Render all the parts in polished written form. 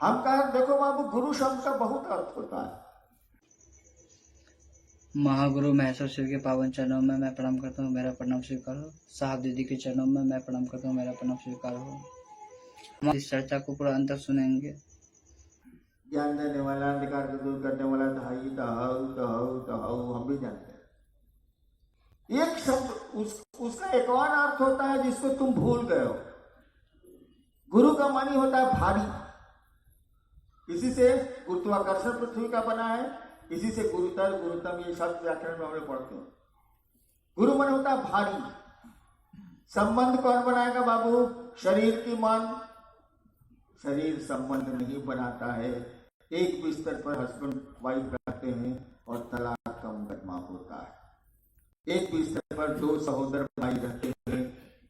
हम कहा देखो बाबू, गुरु शब्द का बहुत अर्थ होता है। महागुरु महेश्वर शिव के पावन चरणों में मैं प्रणाम करता हूँ, मेरा प्रणाम स्वीकार हो। साहब दीदी के चरणों में मैं प्रणाम करता हूँ, मेरा प्रणाम स्वीकार हो। हम इस चर्चा को पूरा अंत सुनेंगे। ज्ञान देने वाला, अंधकार को दूर करने वाला धाई तहाऊ हम भी जानते हैं। एक शब्द उसका एक और अर्थ होता है जिसको तुम भूल गए हो। गुरु का मानी होता है भारी। इसी से गुरुत्वाकर्षण पृथ्वी का बना है, इसी से गुरुतर गुरुतम ये शब्द व्याकरण में हम लोग पढ़ते हैं। गुरु मन होता है भारी। संबंध कौन बनाएगा बाबू? शरीर की मन। शरीर संबंध नहीं बनाता है। एक बिस्तर पर हस्बैंड वाइफ रहते हैं और तलाक का मुकदमा होता है। एक बिस्तर पर दो सहोदर भाई रहते हैं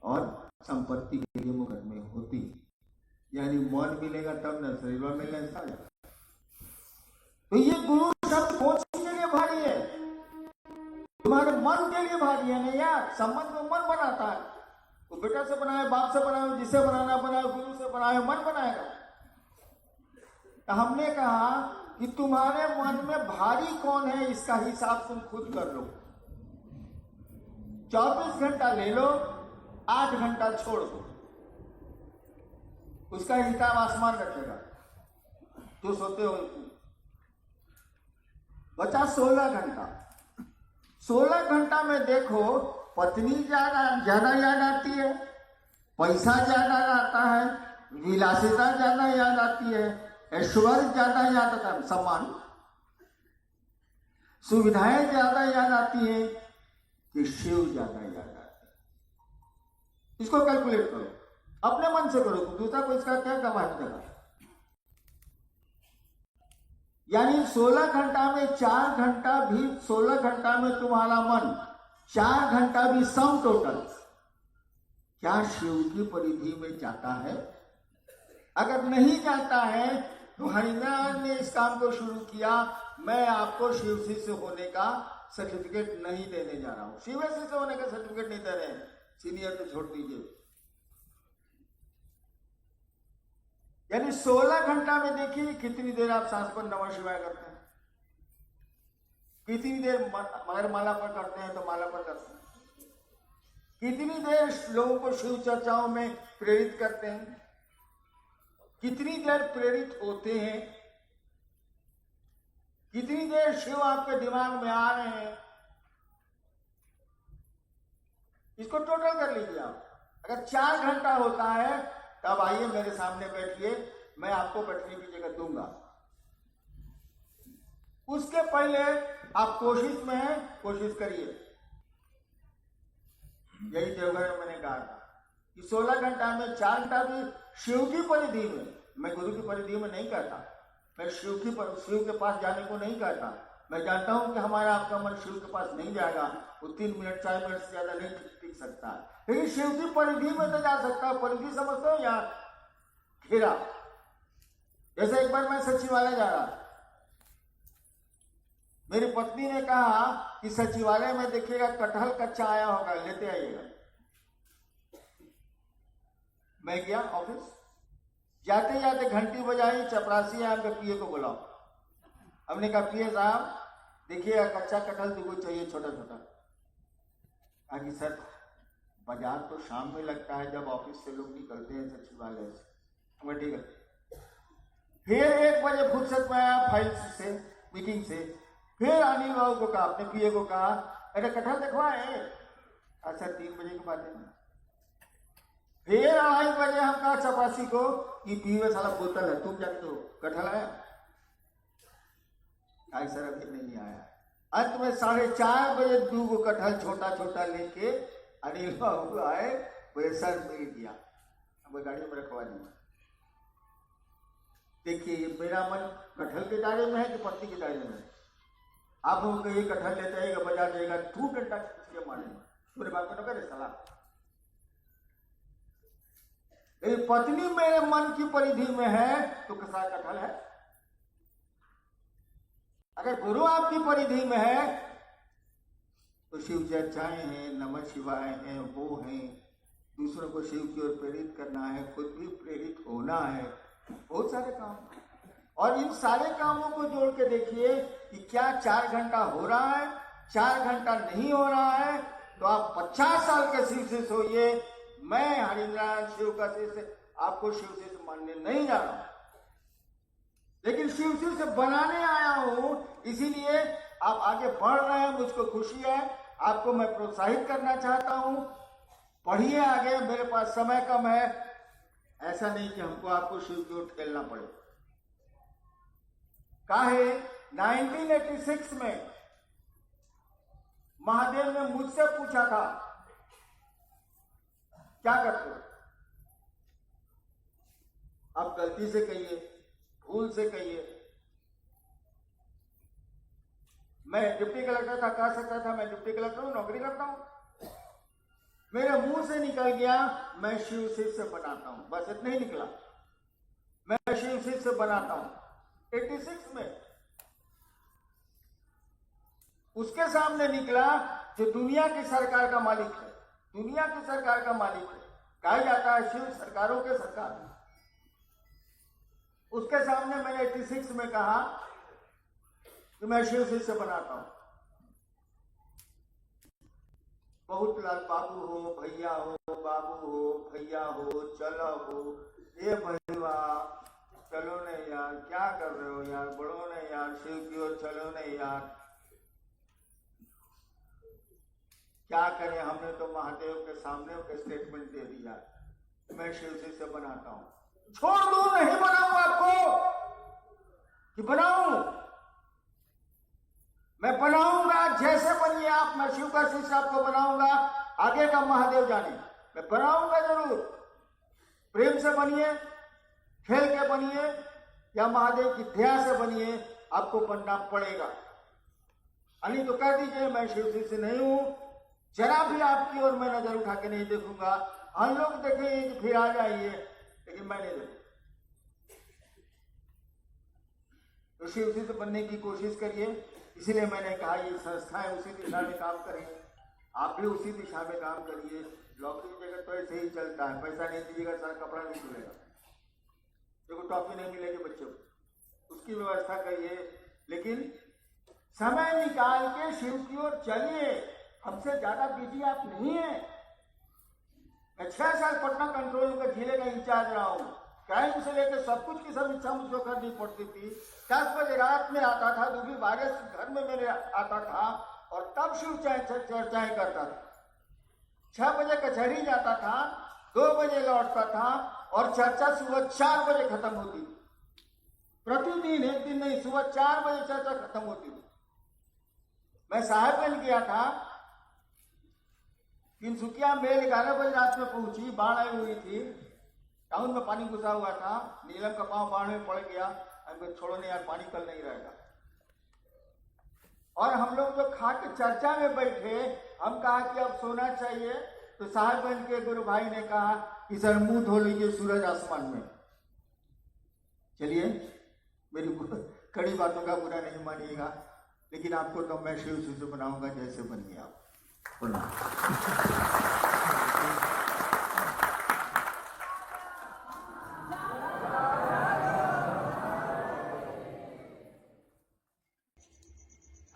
और संपत्ति के लिए मुकदमे होती है। यानी मन मिलेगा तब न शरीर मिलेगा, ऐसा है। तो ये गुरु शब्द कौन सी के लिए भारी है? तुम्हारे मन के लिए भारी है ना यार। संबंध में मन बनाता है। वो बेटा से बनाए, बाप से बनाए, जिसे बनाना बनाए, गुरु से बनाए, मन बनाएगा। तो हमने कहा कि तुम्हारे मन में भारी कौन है इसका हिसाब तुम खुद कर लो। 24 घंटा ले लो, 8 घंटा छोड़ दो, उसका हिसाब आसमान रखेगा। तो सोते हो बचा 16 घंटा। 16 घंटा में देखो, पत्नी ज्यादा याद आती है, पैसा ज्यादा आता है, विलासिता ज्यादा याद आती है, ऐश्वर्य ज्यादा याद आता है, सम्मान सुविधाएं ज्यादा याद आती है कि शिव ज्यादा याद आती है। इसको कैलकुलेट करो, अपने मन से करो, दूसरा को इसका क्या कमाल देगा। यानी 16 घंटा में 4 घंटा भी, 16 घंटा में तुम्हारा मन 4 घंटा भी सम टोटल क्या शिव की परिधि में जाता है? अगर नहीं जाता है तो हरिनारायण ने इस काम को शुरू किया। मैं आपको शिव शिष्य होने का सर्टिफिकेट नहीं देने जा रहा हूं। शिव शिष्य होने का सर्टिफिकेट नहीं दे रहे हैं, सीनियर तो छोड़ दीजिए। यानी 16 घंटा में देखिए कितनी देर आप सांस पर नमः शिवाय करते हैं, कितनी देर मगर माला पर करते हैं तो माला पर करते हैं, कितनी देर लोगों को शिव चर्चाओं में प्रेरित करते हैं, कितनी देर प्रेरित होते हैं, कितनी देर शिव आपके दिमाग में आ रहे हैं, इसको टोटल कर लीजिए आप। अगर 4 घंटा होता है तब आइए मेरे सामने बैठिए, मैं आपको बैठने की जगह दूंगा। उसके पहले आप कोशिश में हैं, कोशिश करिए। यही देवघर में मैंने कहा था कि 16 घंटा में 4 घंटा भी शिव की परिधि में, मैं गुरु की परिधि में नहीं कहता, मैं शिव के पास जाने को नहीं कहता। मैं जानता हूं कि हमारा आपका मन शिव के पास नहीं जाएगा, वो 3 मिनट 4 मिनट से ज्यादा नहीं टिक सकता, लेकिन शिव की परिधि में तो जा सकता है। परिधि समझते हो या घेरा? जैसे एक बार मैं सचिवालय जा रहा, मेरी पत्नी ने कहा कि सचिवालय में देखिएगा कटहल कच्चा आया होगा, लेते आइएगा। मैं गया ऑफिस, जाते जाते घंटी बजाई, चपरासी आपके पीए को बुलाओ। हमने कहा पीए साहब देखिएगा कच्चा कटहल तुमको चाहिए, छोटा छोटा। आगे सर बाजार तो शाम में लगता है जब ऑफिस से लोग निकलते हैं सचिवालय से। ठीक है। फिर 1 बजे फुर्सत में आया फाइल से, मीटिंग से, फिर अनिल बाबू को कहा, अपने पीए को कहा अरे कटहल दिखवाए। अच्छा 3 बजे की बात है। फिर 2:30 बजे हम कहा चपरासी को कि पीवे साला बोतल है, तुम जानते हो कटहल आया? आई सर अभी नहीं आया। अंत में 4:30 बजे 2 कटहल छोटा छोटा लेके अनिल बाबू आए, वो सर मिल गया, अब गाड़ी में रखवा दिया। देखिए मेरा मन कटहल के दायरे में है कि पत्ती के दायरे में है? आप लोगों को ये कटहल लेते आएगा, बाजार जाएगा, 2 घंटा खींच के मारेगा, पूरे बात में करे सलाह। यदि पत्नी मेरे मन की परिधि में है तो कैसा कटहल है? अगर गुरु आपकी परिधि में है तो शिव चर्चाएं हैं, नमः शिवाय हैं, वो हैं, दूसरों को शिव की ओर प्रेरित करना है, खुद भी प्रेरित होना है, बहुत सारे काम, और इन सारे कामों को जोड़ के देखिए कि क्या 4 घंटा हो रहा है, 4 घंटा नहीं हो रहा है, तो आप 50 साल के शिव शिष्य होइए। मैं हरिनारायण शिव का शिष्य आपको शिव शिष्य मानने नहीं जा रहा हूं, लेकिन शिव शिष्य बनाने आया हूं, इसीलिए आप आगे बढ़ रहे हैं, मुझको खुशी है। आपको मैं प्रोत्साहित करना चाहता हूं, पढ़िए आगे, मेरे पास समय कम है। ऐसा नहीं कि हमको आपको शिव की ओर खेलना पड़े। काहे 1986 में महादेव ने मुझसे पूछा था क्या करते हो, आप गलती से कहिए, भूल से कहिए। मैं डिप्टी कलेक्टर था, कह सकता था मैं डिप्टी कलेक्टर हूं, नौकरी करता हूं। मेरे मुंह से निकल गया मैं शिव शिष्य बनाता हूं, बस इतना ही निकला, मैं शिव शिष्य बनाता हूं 86 में। उसके सामने निकला जो दुनिया की सरकार का मालिक है, दुनिया की सरकार का मालिक है, कहा जाता है शिव सरकारों के सरकार। उसके सामने मैंने 86 में कहा कि मैं शिव शिष्य बनाता हूं। बहुत लाल बाबू हो, भैया हो, बाबू हो, भैया हो, चलो हो, ये भैया चलो नहीं यार, क्या कर रहे हो यार, बढ़ो नहीं यार, शिव की ओर चलो नहीं यार। क्या करें, हमने तो महादेव के सामने स्टेटमेंट दे दिया, मैं शिव शिष्य बनाता हूं। छोड़ दूं, नहीं बनाऊं आपको कि बनाऊं? मैं बनाऊंगा, जैसे बनिए आप, मैं शिव का शिष्य आपको बनाऊंगा। आगे का महादेव जाने, मैं बनाऊंगा जरूर। प्रेम से बनिए, खेल के बनिए, या महादेव की दया से बनिए, आपको बनना पड़ेगा। अली तो कह दीजिए मैं शिव शिष्य नहीं हूं, जरा भी आपकी ओर मैं नजर उठा के नहीं देखूंगा। हम लोग देखेंगे कि फिर आ जाइए, लेकिन मैं नहीं देखूंगा। तो शिव शिष्य बनने की कोशिश करिए। इसीलिए मैंने कहा ये संस्थाएं उसी दिशा में काम करें, आप भी उसी दिशा में काम करिए। लॉटरी जगह तो ऐसे ही चलता है, पैसा नहीं दीजिएगा सारा कपड़ा नहीं खुलेगा, देखो टॉफी नहीं मिलेगी बच्चों को, उसकी व्यवस्था करिए। लेकिन समय निकाल के शिव की ओर चलिए, हमसे ज्यादा बिजी आप नहीं है। मैं 6 साल पटना कंट्रोल का जिले का इंचार्ज रहा हूं, क्राइम से लेकर सब कुछ की सब इच्छा मुझको करनी पड़ती थी। 10 बजे रात में आता था, दूसरी वायरस घर में मेरे आता था, और तब शिव चर्चाएं करता था। 6 बजे कचहरी जाता था, 2 बजे लौटता था, और चर्चा सुबह 4 बजे खत्म होती थी। प्रतिदिन, एक दिन नहीं, सुबह 4 बजे चर्चा खत्म होती थी। मैं साहेबगंज गया था, तिनसुकिया मेल 11 बजे रात में पहुंची, बाढ़ आई हुई थी, टाउन में पानी घुसा हुआ था, नीलम का पांव बाढ़ में पड़ गया। हमको छोड़ो नहीं यार, पानी कल नहीं रहेगा। और हम लोग जो खा के चर्चा में बैठे, हम कहा कि अब सोना चाहिए, तो साहेबगंज के गुरु भाई ने कहा कि सर मुंह धो लीजिए सूरज आसमान में। चलिए, मेरी कड़ी बातों का बुरा नहीं मानिएगा, लेकिन आपको तो मैं शिव शिष्य बनाऊंगा, जैसे बनिए आप।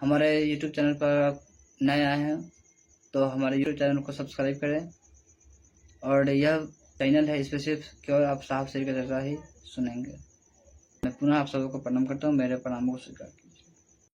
हमारे YouTube चैनल पर आप नए आए हैं तो हमारे YouTube चैनल को सब्सक्राइब करें, और यह चैनल है इसमें सिर्फ केवल आप साहब श्री का चर्चा ही सुनेंगे। मैं पुनः आप सबको प्रणाम करता हूँ, मेरे प्रणामों को स्वीकार कीजिए।